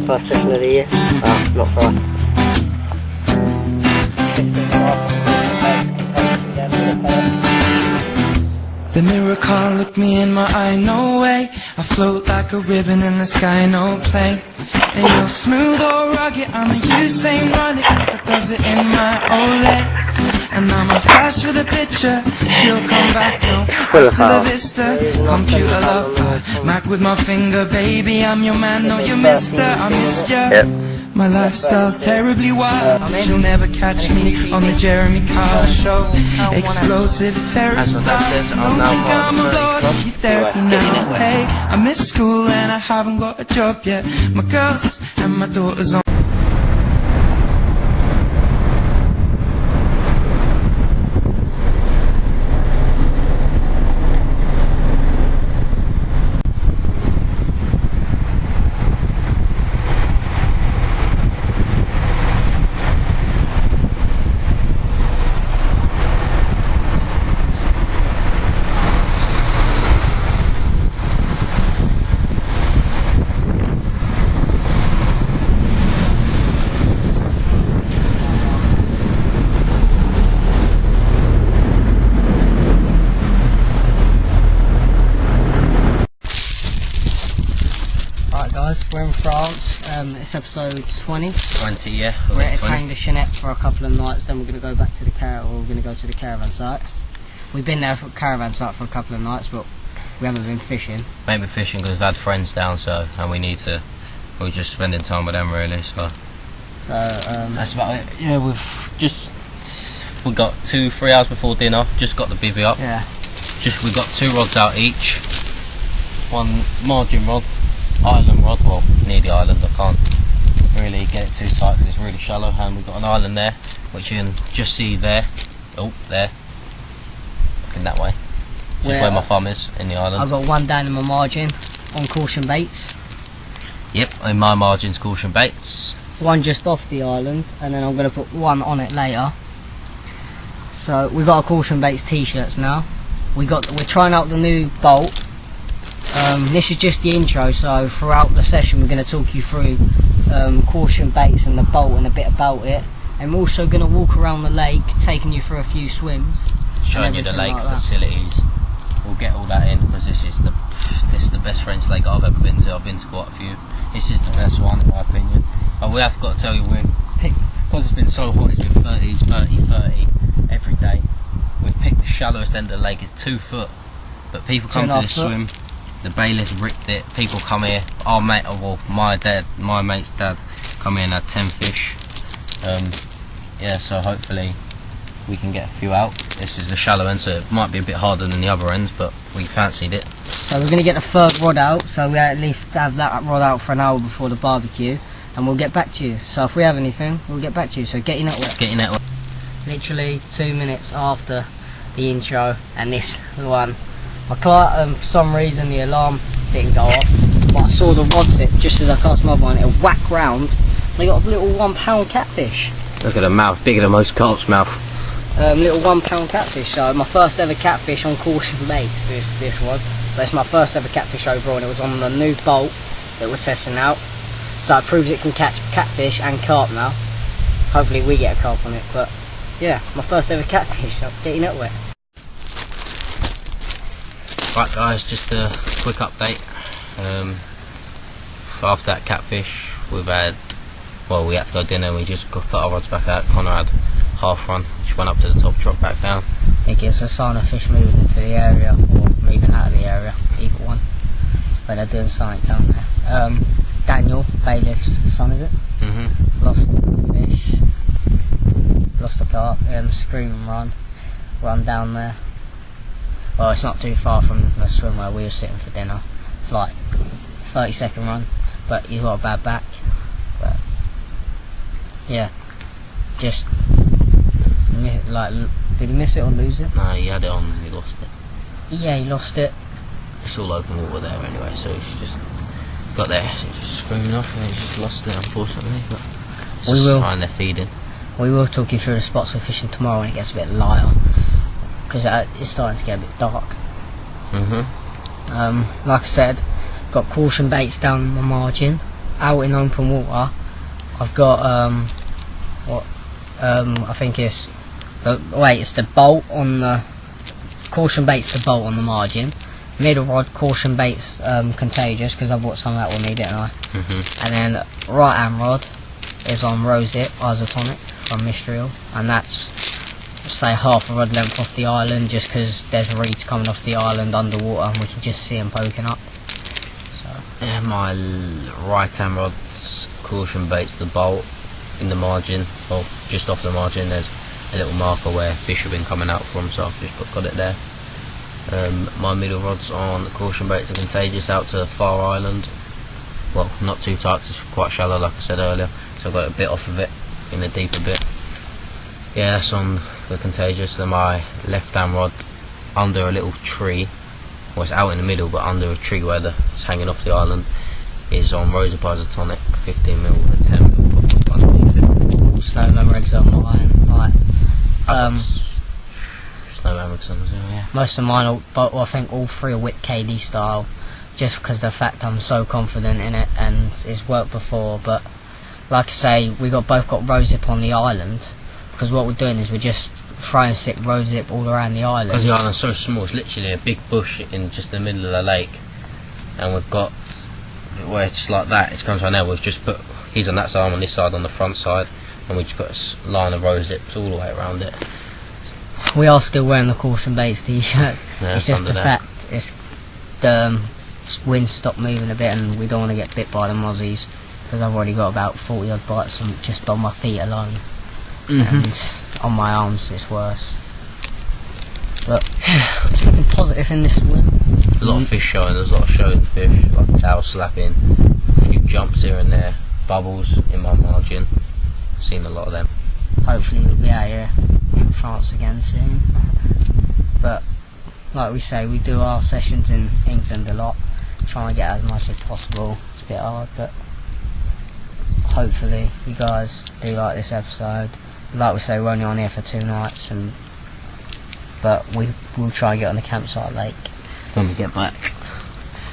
first session of the year. Ah, not for us. The mirror can't look me in my eye, no way. I float like a ribbon in the sky, no plane. And you're smooth or rugged, I'm a Usain running, so does it in my Olay. And I'm a flash with a picture, she'll come back, no, hasta la vista. Computer love, Mac with my finger, baby, I'm your man, no, you mister, I missed ya. My lifestyle's terribly wild. You'll never catch me on the Jeremy Kyle show. Explosive terrorist style. Don't think I'm a god if you're therapy now. Hey, I miss school and I haven't got a job yet. My girls and my daughters on. We're in France, it's episode 20. 20, yeah. We're at Etang to Chanet for a couple of nights, then we're going to go back to the caravan site. We've been there for caravan site for a couple of nights, but we haven't been fishing. We haven't been fishing because we've had friends down, so, and we're just spending time with them really, so that's about it. Yeah, we got 2-3 hours before dinner, just got the bivvy up. Yeah. We've got 2 rods out each. One margin rod, island rod, well, near the island. I can't really get it too tight because it's really shallow, and we've got an island there which you can just see there. Oh, there, looking that way, just where my thumb is in the island. I've got one down in my margin on caution baits. Yep, in my margin's caution baits. One just off the island, and then I'm going to put one on it later. So we've got our caution baits t-shirts now. We're trying out the new bolt. This is just the intro, so throughout the session we're going to talk you through caution baits and the bolt and a bit about it, and we're also going to walk around the lake taking you through a few swims, showing you the lake facilities. We'll get all that in because this is the best French lake I've ever been to. I've been to quite a few. This is the best one in my opinion, and we have got to tell you, we've picked, because it's been so hot, it's been 30s, 30 every day. We've picked the shallowest end of the lake, it's 2 foot, but people come to this swim. The bailiffs ripped it. People come here. Our mate, well, my mate's dad, come here and had 10 fish. Yeah, so hopefully we can get a few out. This is the shallow end, so it might be a bit harder than the other ends, but we fancied it. So we're going to get the 3rd rod out, so we at least have that rod out for an hour before the barbecue, and we'll get back to you. So if we have anything, we'll get back to you. So get your net wet. Get your net wet. Literally 2 minutes after the intro, and this one. My client, for some reason the alarm didn't go off, but I saw the rod tip just as I cast my other one, it whacked round, and I got a little 1 pound catfish. Look at the mouth, bigger than most carp's mouth. Little 1 pound catfish, so my first ever catfish on caution baits, this was. But it's my first ever catfish overall, and it was on the new bolt that we're testing out. So it proves it can catch catfish and carp now. Hopefully we get a carp on it, but yeah, my first ever catfish, so get your net wet. Right guys, just a quick update. After that catfish, we had to go dinner, we just put our rods back out. Connor had half run, just went up to the top, dropped back down. It gives a sign of fish moving into the area, or moving out of the area, either one. But they're doing something down there. Daniel, bailiff's son, is it? Lost a fish, lost a carp, scream and run down there. Well, it's not too far from the swim where we were sitting for dinner. It's like 30-second run, but he's got a bad back. But yeah, just like, did he miss it or lose it? No, he had it on and he lost it. Yeah, he lost it. It's all open water there anyway, so he's just got there, so he's just screaming off and he's just lost it, unfortunately. But it's just a sign they're feeding. We will talk you through the spots we're fishing tomorrow when it gets a bit lighter, because it's starting to get a bit dark. Like I said, got caution baits down the margin. out in open water, I've got I think it's it's the bolt on the caution bait's the bolt on the margin. Middle rod, caution bait's contagious, because I brought some out with me, didn't I? And then right hand rod is on rosehip isotonic from Mistral, and that's say half a rod length off the island, just because there's reeds coming off the island underwater and we can just see them poking up. So yeah, my right hand rod's caution bait's the bolt in the margin, or just off the margin. There's a little marker where fish have been coming out from, so I've just got it there. My middle rod's on the caution bait's are contagious out to Far Island. Well, not too tight, it's quite shallow like I said earlier, so I've got a bit off of it in a deeper bit. Yeah, that's on the contagious. Then my left hand rod under a little tree, well it's out in the middle but under a tree where it's hanging off the island, is on rosehip isotonic 15mm with a 10mm. Snowman rigs on mine, like Snowman rigs on as well, yeah. most of mine, but I think all three are whip KD style, just because of the fact I'm so confident in it and it's worked before. But like I say, we both got rosehip on the island, because what we're doing is we're just throwing stick rosehip all around the island. Because the island's so small, it's literally a big bush in just the middle of the lake, and we've got where it's just like that. It comes right now. We've just put he's on that side, I'm on this side, on the front side, and we just put a line of rosehips all the way around it. We are still wearing the caution baits t-shirts. Yeah, it's just the fact it's the wind stopped moving a bit, and we don't want to get bit by the mozzies, because I've already got about 40 odd bites just on my feet alone. And on my arms it's worse. But it's looking positive in this swim. A lot of fish showing, there's a lot of showing fish, like tail slapping, a few jumps here and there, bubbles in my margin. Seen a lot of them. Hopefully we'll be out here in France again soon. But like we say, we do our sessions in England a lot, trying to get as much as possible. It's a bit hard, but hopefully you guys do like this episode. Like we say, we're only on here for 2 nights, but we'll try and get on the campsite lake when we get back.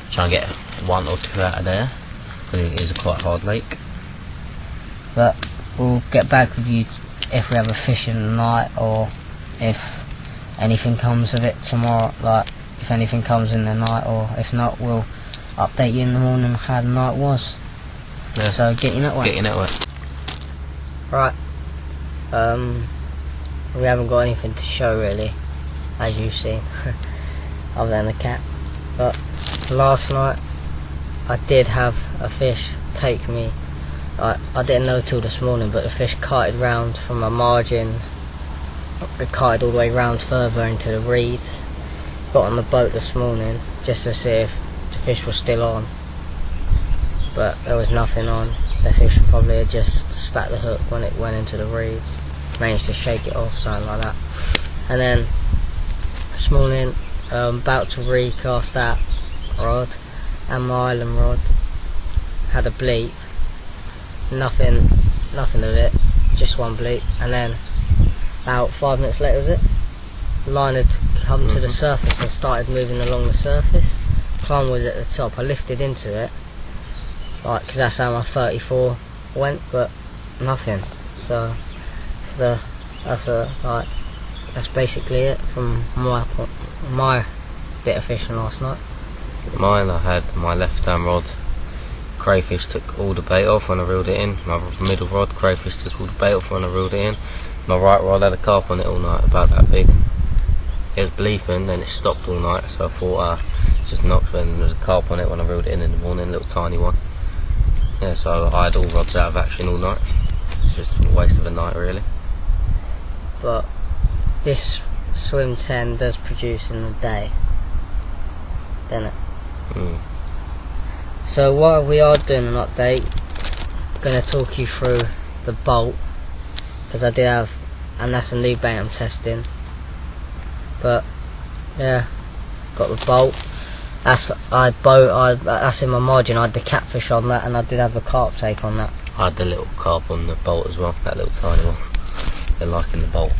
Try and get 1 or 2 out of there, because it is a quite hard lake. But we'll get back with you if we have a fishing night, or if anything comes of it tomorrow, like if anything comes in the night, or if not, we'll update you in the morning how the night was. Yeah. So get your net wet. Get your net wet. Right. We haven't got anything to show really, as you've seen, other than the cat. But last night I did have a fish take me. I didn't know till this morning, but the fish kited round from my margin. It kited all the way round further into the reeds. Got on the boat this morning just to see if the fish was still on, but there was nothing on. The fish probably had just spat the hook when it went into the reeds. Managed to shake it off, something like that. And then this morning, about to recast that rod and my island rod, had a bleep. Nothing of it, just one bleep. And then about 5 minutes later, was it? The line had come to the surface and started moving along the surface. Climb was at the top. I lifted into it, like, because that's how my 34 went, but nothing. So that's basically it from my bit of fishing last night. Mine, I had my left hand rod, crayfish took all the bait off when I reeled it in. My middle rod, crayfish took all the bait off when I reeled it in. My right rod had a carp on it all night, about that big. It was bleeping, then it stopped all night, so I thought just knocked when there was a carp on it when I reeled it in the morning, a little tiny one. Yeah, so I had all rods out of action all night. It's just a waste of a night really. But this swim 10 does produce in the day, doesn't it? So while we are doing an update, I'm going to talk you through the bolt, because I did have, and that's a new bait I'm testing. But yeah, got the bolt. That's in my margin. I had the catfish on that, and I did have the carp take on that. I had the little carp on the bolt as well, that little tiny one. They're liking the bolt.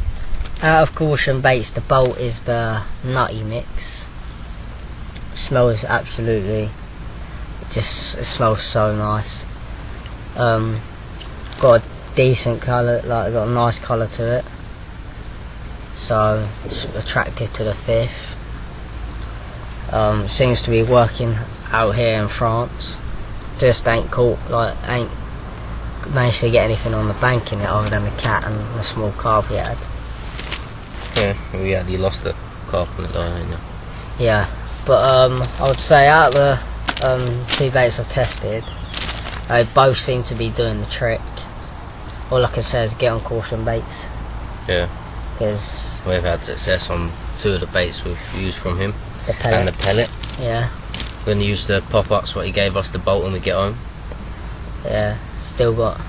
Out of caution baits, the bolt is the nutty mix. It smells absolutely, it smells so nice. got a decent colour, like got a nice colour to it, so it's attractive to the fish. Seems to be working out here in France. Just ain't caught, like ain't managed to get anything on the bank in it other than the cat and the small carp he had. Yeah, you lost the carp on it, didn't you? Yeah, but I would say out of the 2 baits I've tested, they both seem to be doing the trick. All I can say is get on caution baits. Yeah. Because we've had success on 2 of the baits we've used from him. The pellet. And the pellet. Yeah. We're going to use the pop-ups what he gave us, the bolt, when we get home. Yeah, still got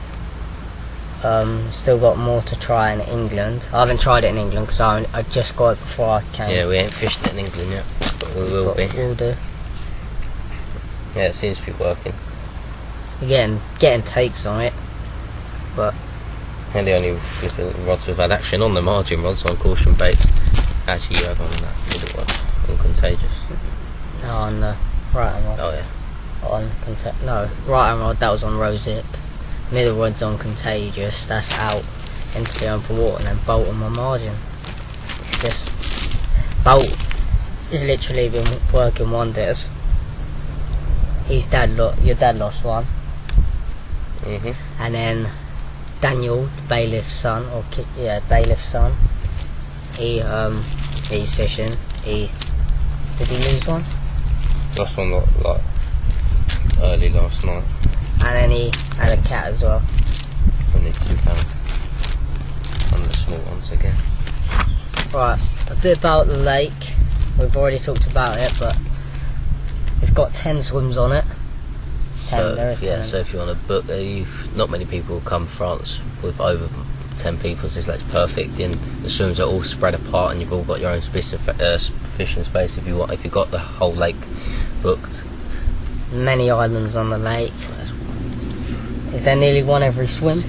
more to try in England. I haven't tried it in England because I just got it before I came. Yeah, we ain't fished it in England yet, but we will be. We'll do. Yeah, it seems to be working. We're getting takes on it, but and the only rods we've had action on the margin rods on caution baits. Actually, you have on that middle one on Contagious. No, on the right rod. Oh yeah. Right rod, that was on row zip. Middle rod's on Contagious. That's out into the open water, and then bolt on my margin. Just bolt has literally been working wonders. Your dad lost one. And then Daniel, bailiff's son, bailiff's son. He's fishing. Did he lose one? Lost one like early last night. And then he had a cat as well. Only £2. One of the small ones again. Right, a bit about the lake. We've already talked about it, but it's got 10 swims on it. 10, there is 10. So if you want to book, not many people come to France with over 10 people, so that's perfect. And the swims are all spread apart, and you've all got your own fishing space if you've got the whole lake booked. Many islands on the lake. Is there nearly one every swim?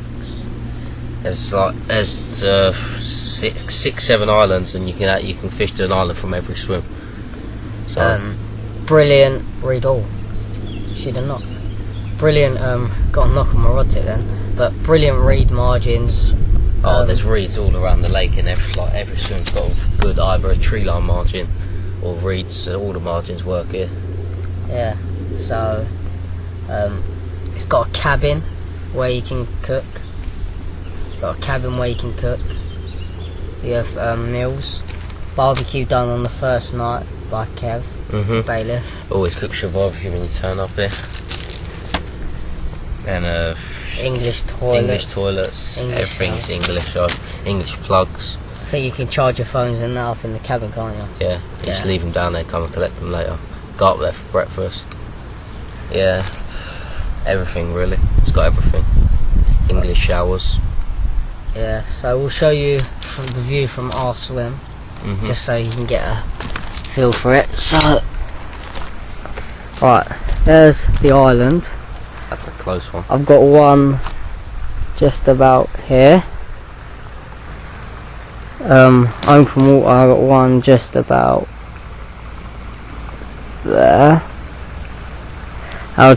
There's 6, 7 islands, and you can fish to an island from every swim. So brilliant read all. Should have not. Brilliant. Got a knock on my rod tip then, but brilliant reed margins. There's reeds all around the lake, and every swim's got a good either a tree line margin or reeds. So all the margins work here. Yeah. So it's got a cabin where you can cook. You have meals. Barbecue done on the first night by Kev, bailiff. Always cook barbecue when you turn up here. And English toilets. Everything's English. English plugs. I think you can charge your phones and that up in the cabin, can't you? Yeah. Just leave them down there. Come and collect them later. Go up there for breakfast. Yeah. Everything really. It's got everything. English showers. Yeah. So we'll show you from the view from our swim, just so you can get a feel for it. So, right, there's the island. That's a close one. I've got one just about here. Open water, I've got one just about there. I'll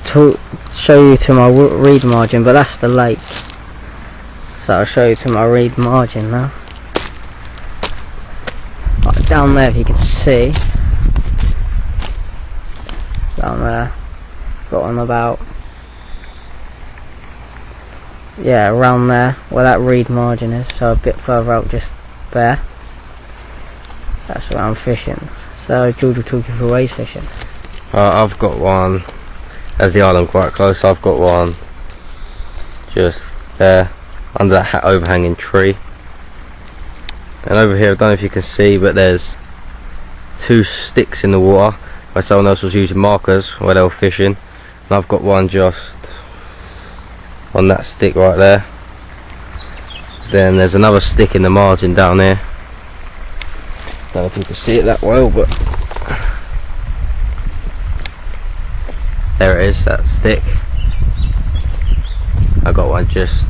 show you to my reed margin, but that's the lake. So I'll show you to my reed margin now. Right, down there, if you can see. Down there, got one about, around there, where that reed margin is, so a bit further out just there. That's where I'm fishing. So George will talk you through where he's fishing. I've got one, as the island quite close, I've got one just there, under that overhanging tree. And over here, I don't know if you can see, but there's 2 sticks in the water where someone else was using markers where they were fishing. And I've got one just on that stick right there. Then there's another stick in the margin down here. Don't know if you can see it that well, but there it is, that stick. I got one just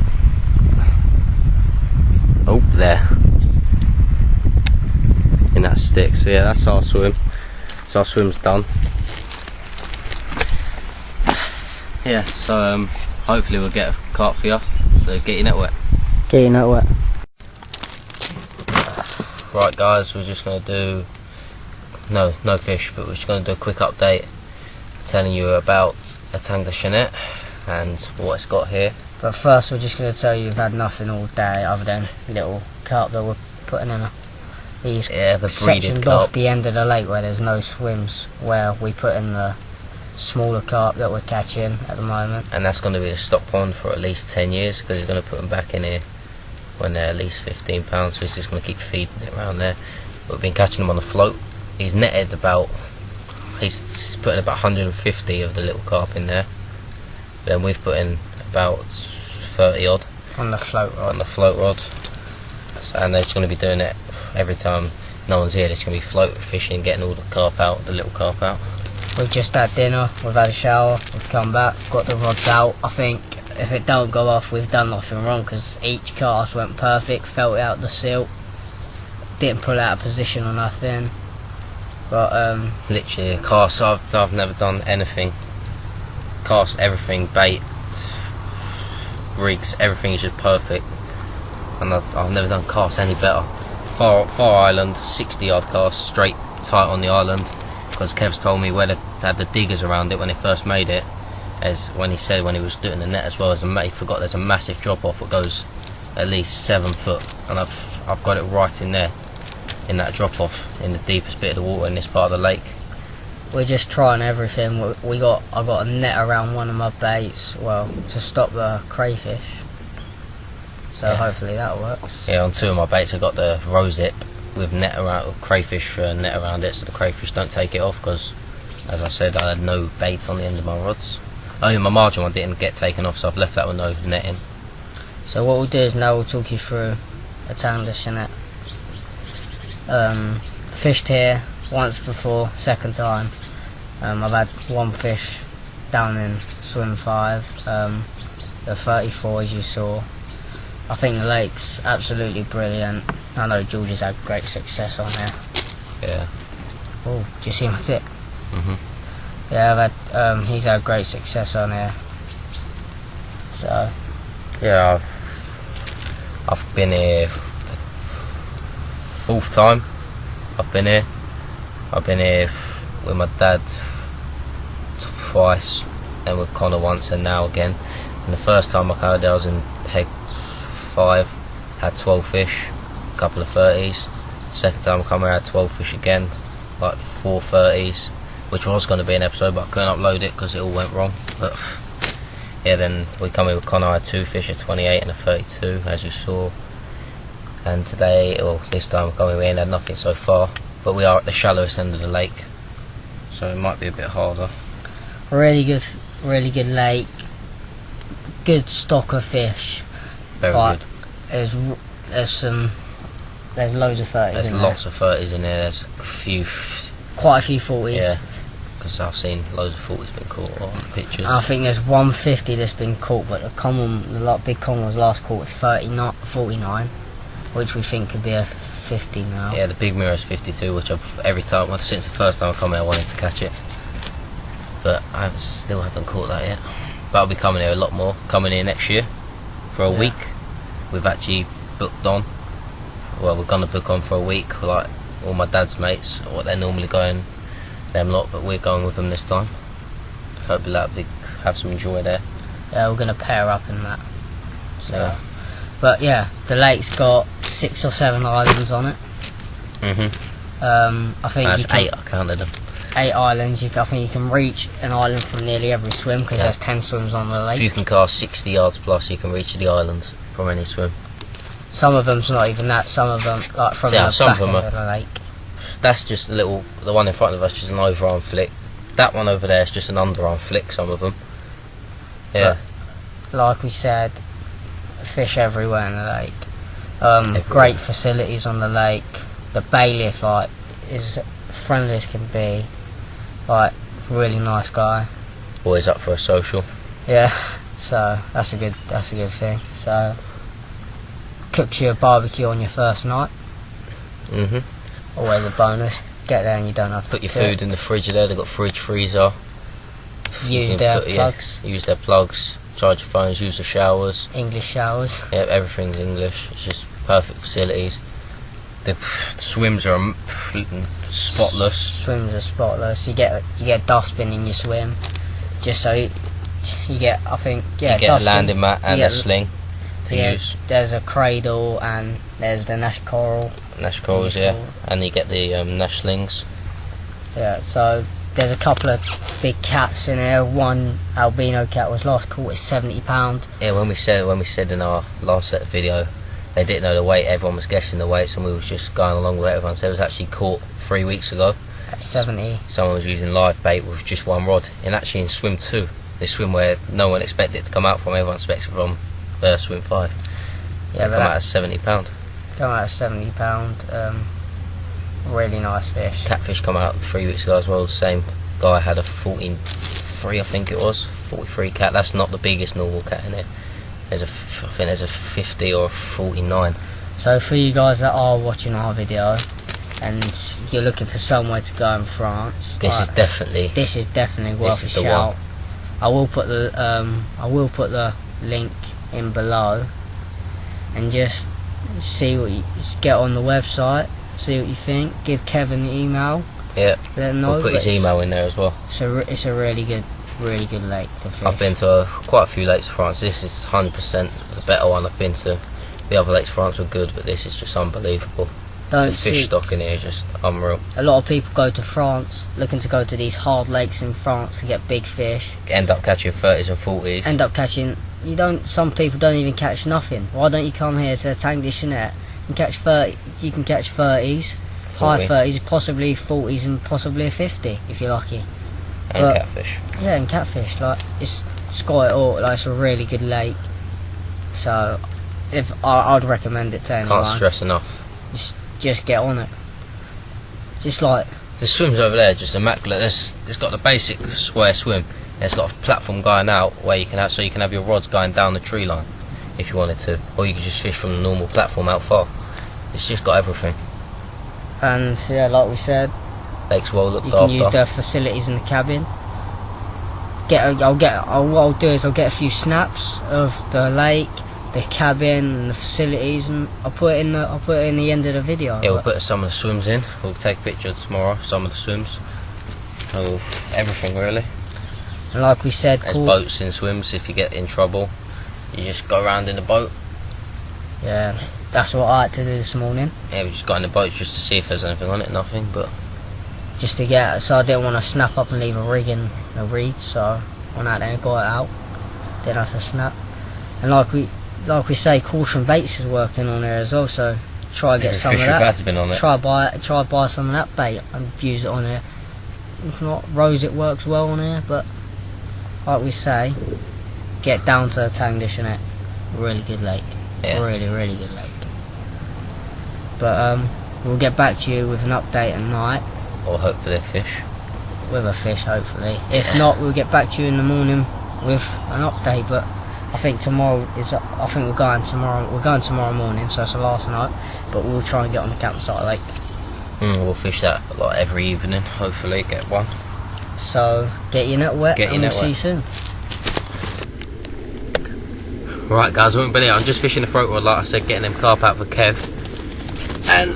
there in that stick. So yeah, that's our swim. So our swim's done. Yeah, so hopefully we'll get a carp for you. So get your net wet. Get your net wet. Right guys, we're just going to do, no fish, but we're just going to do a quick update telling you about Etang the Chanet and what it's got here. But first we're just going to tell you we've had nothing all day other than little carp that we're putting in these the sectioned carp off the end of the lake where there's no swims, where we put in the smaller carp that we're catching at the moment. And that's going to be a stock pond for at least 10 years because he's going to put them back in here when they're at least 15 pounds, so he's just going to keep feeding it around there. We've been catching them on the float. He's netted about, he's putting about 150 of the little carp in there. Then we've put in about 30 odd on the float rod. So, and they're just going to be doing it every time no one's here. They're just going to be float fishing, getting all the carp out, the little carp out. We've just had dinner, we've had a shower, we've come back, got the rods out. I think if it don't go off, we've done nothing wrong because each cast went perfect, felt out the silt, didn't pull out of position or nothing. But literally a cast, I've never done anything. Cast everything, bait, rigs, everything is just perfect. And I've never done cast any better. Far Island, 60-yard cast, straight tight on the island. Because Kev's told me where they had the diggers around it when they first made it, as when he said when he was doing the net as well, he forgot there's a massive drop off that goes at least 7 foot, and I've got it right in there, in that drop off, in the deepest bit of the water in this part of the lake. We're just trying everything. I got a net around one of my baits, well, to stop the crayfish. So hopefully that works. Yeah, on 2 of my baits I got the rosehip with crayfish net around it, so the crayfish don't take it off, because as I said I had no bait on the end of my rods. Only my margin one didn't get taken off, so I've left that with no netting. So what we'll do is now we'll talk you through Etang the Chanet. Fished here once before, second time. I've had one fish down in swim 5, the 34 as you saw. I think the lake's absolutely brilliant. I know George has had great success on here. Yeah. Oh, do you see my tip? Mhm. Yeah, he's had great success on here. So. Yeah, I've been here 4th time. I've been here with my dad twice, then with Connor once, and now again. And the first time I came there, I was in peg 5, had 12 fish, a couple of 30s. Second time I come here, I had 12 fish again, like 4 30s, which was going to be an episode, but I couldn't upload it because it all went wrong. But yeah, then we come here with Connor, I had 2 fish, a 28 and a 32, as you saw. And today, or this time, we're coming in, had nothing so far, but we are at the shallowest end of the lake, so it might be a bit harder. Really good lake, good stock of fish. Very good. There's loads of 30s. There's lots of 30s in there. There's quite a few 40s. Yeah, because I've seen loads of 40s been caught on pictures. I think there's 150 that's been caught, but the big common was last caught at 49, which we think could be a 50 now. Yeah, the big mirror is 52, which since the first time I come here, I wanted to catch it, but I still haven't caught that yet. But I'll be coming here a lot more. Coming here next year for a week. We've actually booked on. Well, we're gonna book on for a week, like all my dad's mates, what they're normally going, them lot, but we're going with them this time. Hopefully that'll have some joy there. Yeah, we're gonna pair up in that. So. Yeah. But yeah, the lake's got 6 or 7 islands on it. I think that's 8. I counted them. 8 islands. I think you can reach an island from nearly every swim because there's 10 swims on the lake. If you can cast 60 yards plus, you can reach the islands from any swim. Some of them's not even that. Some of them, like from the back end of the lake. That's just the one in front of us, just an overarm flick. That one over there is just an underarm flick. Some of them. Yeah. But, like we said, fish everywhere in the lake. Great facilities on the lake. The bailiff is friendly as can be. Really nice guy. Always up for a social. Yeah, so that's a good thing. So cooks you a barbecue on your first night. Always a bonus. Get there and you don't have to put your food in the fridge there. They've got fridge, freezer. Use their plugs. Use their plugs. charge your phones, use the showers. English showers. Yeah, everything's English. It's just perfect facilities. The swims are spotless. Swims are spotless. You get a dustbin in your swim, just so you get, I think, yeah, you get a landing mat and a sling to use. There's a cradle and there's the Nash coral. Nash corals, yeah, and you get the Nash slings. Yeah, so there's a couple of big cats in there. One albino cat was last caught at £70. Yeah, when we said in our last set video, they didn't know the weight. Everyone was guessing the weights, and we was just going along with everyone. So it was actually caught 3 weeks ago at 70. Someone was using live bait with just one rod, and actually in swim 2, this swim where no one expected it to come out from. Everyone expects it from swim 5. Yeah, come out at £70. Come out at £70. Really nice fish. Catfish come out 3 weeks ago as well. The same guy had a 43, I think it was, 43 cat. That's not the biggest normal cat in there. I think there's a 50 or a 49. So for you guys that are watching our video and you're looking for somewhere to go in France, this is definitely worth a shout. I will put the link in below, and just get on the website, see what you think. Give Kevin the email. Yeah, let him know. We'll put his email in there as well. It's a really good lake to fish. I've been to quite a few lakes in France. This is 100% the better one I've been to. The other lakes in France were good, but this is just unbelievable. The fish stock in here is just unreal. A lot of people go to France looking to go to these hard lakes in France to get big fish. End up catching 30s and 40s. Some people don't even catch nothing. Why don't you come here to Etang de Chanet and catch 30? You can catch 30s, 40. high 30s, possibly 40s, and possibly a 50 if you're lucky. And catfish. Yeah, and catfish. Like it's got it all. Like it's a really good lake. So, I'd recommend it to anyone. Can't stress enough. Just get on it. Just like the swims over there, just immaculate. It's got the basic square swim. It's got a platform going out where you can have your rods going down the tree line if you wanted to, or you can just fish from the normal platform out far. It's just got everything. And yeah, like we said, lake's well looked after. You can use the facilities in the cabin. What I'll do is I'll get a few snaps of the lake, the cabin, and the facilities, and I'll put it in the end of the video. Yeah, we'll put some of the swims in. We'll take pictures tomorrow of some of the swims. So everything really. And like we said, there's boats in swims. If you get in trouble, you just go around in the boat. Yeah, that's what I had to do this morning. Yeah, we just got in the boat just to see if there's anything on it. Nothing, but just to get. So I didn't want to snap up and leave a rig in the reeds. So went out there and got it out. Didn't have to snap. And like we say, caution baits is working on there as well. So try and get some of that. Been on it. Try buy some of that bait and use it on there. If not, Rose, it works well on here, but like we say, get down to Etang de Chanet. Really good lake. Yeah. Really good lake. But we'll get back to you with an update at night. Or hopefully a fish. With a fish, hopefully. If not, we'll get back to you in the morning with an update. But I think we're going tomorrow morning, so it's the last night. But we'll try and get on the campsite lake. We'll fish that like every evening, hopefully get one. So get your net wet and we'll see you soon. Right guys, I wouldn't believe it. I'm just fishing the throat rod like I said, getting them carp out for Kev. And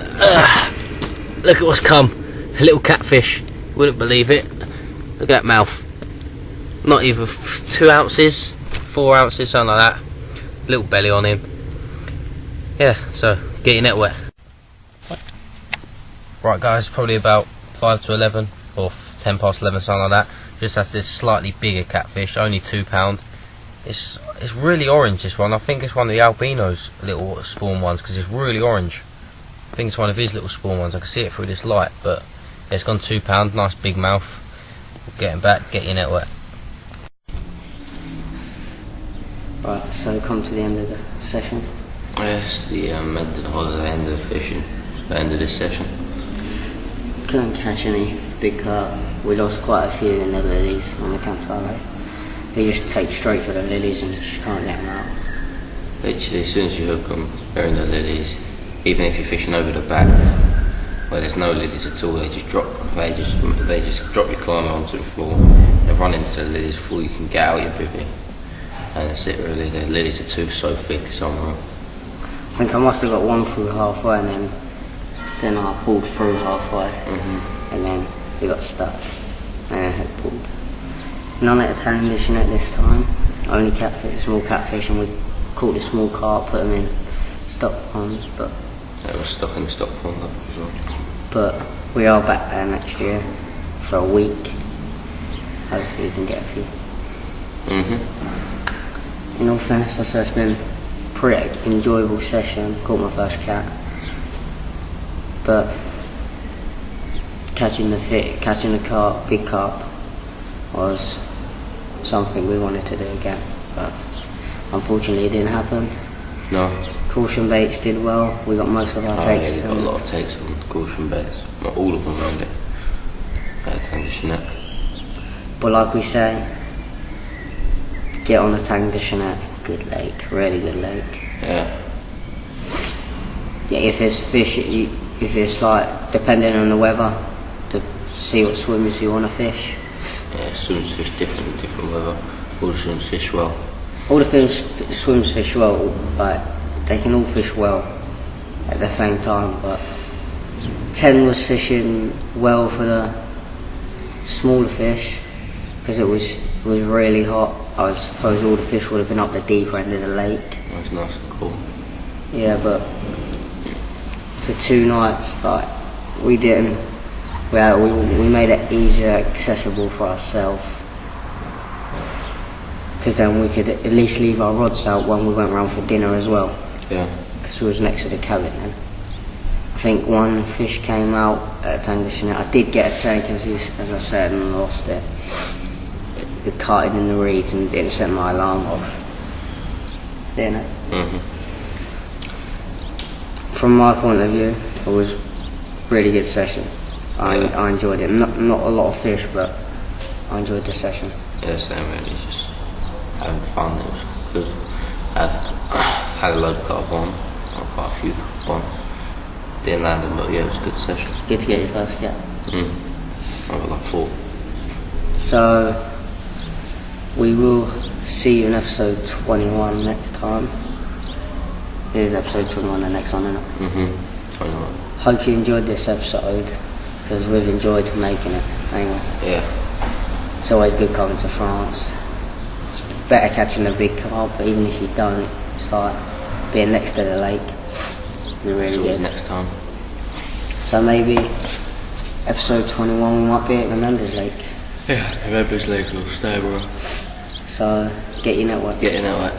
look at what's come. A little catfish. Wouldn't believe it. Look at that mouth. Not even 2 ounces, 4 ounces, something like that. Little belly on him. Yeah, so get your net wet. Right guys, probably about 5 to 11 or 10 past 11, something like that. Just has this slightly bigger catfish, only £2. It's really orange, this one. I think it's one of the albino's little spawn ones because it's really orange. I think it's one of his little spawn ones. I can see it through this light, but yeah, it's gone £2. Nice big mouth. We'll get him back. Get your net wet. Right, so come to the end of the session. Yes, the end of the holiday, end of the fishing, the end of this session. Couldn't catch any big carp. We lost quite a few in the lilies on the campsite lake. They just take straight for the lilies and just can't get them out. Literally, as soon as you hook them, they're in the lilies. Even if you're fishing over the back, where there's no lilies at all, they just drop your climber onto the floor. They run into the lilies before you can get out your bivvy. And that's it really. The lilies are so thick somewhere. I think I must have got one through halfway, and then I pulled through halfway, and then it got stuck, and then it pulled. None at Etang this net this time. Only catfish, small catfish, and we caught the small carp, put them in stock ponds, but They were stuck in the stock pond as well. But we are back there next year for a week. Hopefully we can get a few. In all fairness, I say it's been a pretty enjoyable session. Caught my first cat, but catching the carp, big carp, was something we wanted to do again. But unfortunately, it didn't happen. No. Caution baits did well. We got most of our takes. Yeah, we got a lot of takes on caution baits. Not all of them around it. Etang de Chanet. But like we say, get on the Etang de Chanet. Good lake, really good lake. Yeah. Yeah, if there's fish, if it's like depending on the weather, to see what swimmers you want to fish. Yeah, swims fish different in different weather. All the swims fish well. All the swims fish well, like they can all fish well at the same time. But 10 was fishing well for the smaller fish because it was really hot. I suppose all the fish would have been up the deeper end of the lake. It was nice and cool. Yeah, but for 2 nights, like we didn't. We made it easier accessible for ourselves. Because then we could at least leave our rods out when we went round for dinner as well. Yeah. Because we was next to the cabin then. I think one fish came out at Etang de Chanet. I did get a tank as I said and lost it. It caught in the reeds and didn't set my alarm off. Didn't it? From my point of view, it was a really good session. I enjoyed it. Not a lot of fish, but I enjoyed the session. Yeah, same really. Just having fun. It was good. Had a load of carp on. Quite a few carp on. Didn't land them, but yeah, it was a good session. Good to get your first cat. I got like 4. So we will see you in episode 21 next time. Here's episode 21, the next one, isn't it? 21. Hope you enjoyed this episode, because we've enjoyed making it. Anyway. Yeah. It's always good coming to France. It's better catching a big carp, but even if you don't, it's like being next to the lake. It's really It's always good. next time. So maybe episode 21 we might be at the Members Lake. Yeah, the Members Lake or Snowborough. So get your network. Get in that way.